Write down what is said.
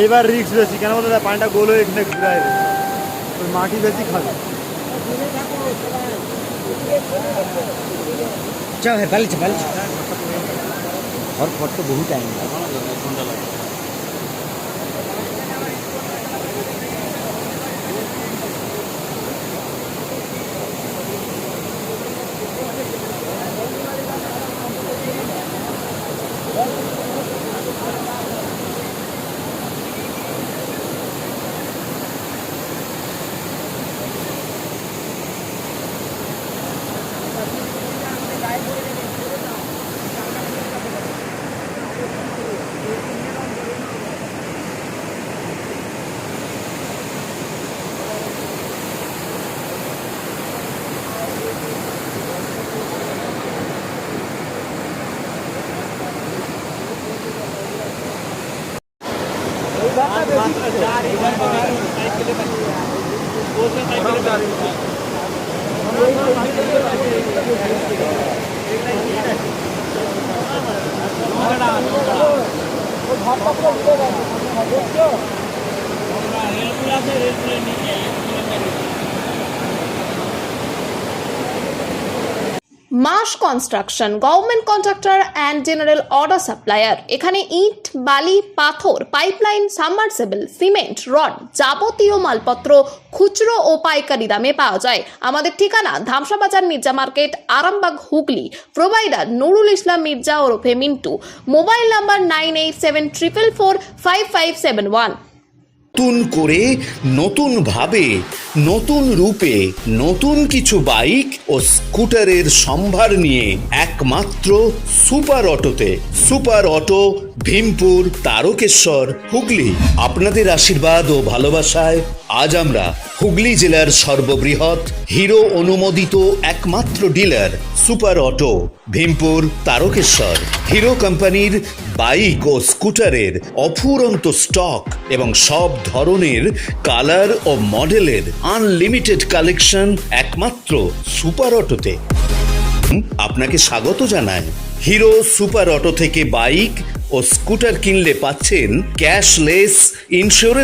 এইবার রিক্স বেশি কেন বলতে পানিটা গোল হয়ে এখানে ঘুরায় মাটি বেশি খাবে। चल है पहले और फट तो बहुत टाइम মাস construction, government contractor and general order supplier. এখানে ইট, বালি, পাথর, পাইপলাইন, সাবমার্সিবল, সিমেন্ট, রড, যাবতীয় মালপত্র খুচরো ও পাইকারি দামে পাওয়া যায়। আমাদের ঠিকানা ধামসা বাজার, মির্জা মার্কেট, আরামবাগ, হুগলি। প্রোভাইডার নুরুল ইসলাম মির্জা ওরফে মিন্টু। Mobile number 9874445571। নতুন করে, নতুন ভাবে, নতুন রূপে, নতুন কিছু বাইক ও স্কুটারের সম্ভার নিয়ে একমাত্র সুপার অটোতে। Super auto, Bhimpur, Tarakeswar, Hooghly. আপনাদের আশীর্বাদ ও ভালোবাসায় আজ আমরা হুগলি জেলার সর্ববৃহৎ হিরো অনুমোদিত একমাত্র dealer super auto, Bhimpur, Tarakeswar. Hero কোম্পানির বাইক ও স্কুটারের অফুরন্ত স্টক এবং সব ধরনের কালার ও মডেলের আনলিমিটেড কালেকশন একমাত্র সুপার অটোতে। আপনাকে স্বাগত জানায়। হিরো সুপার অটো থেকে বাইক ও স্কুটার কিনলে পাচ্ছেন ক্যাশলেস ইন্স্যুরেন্স।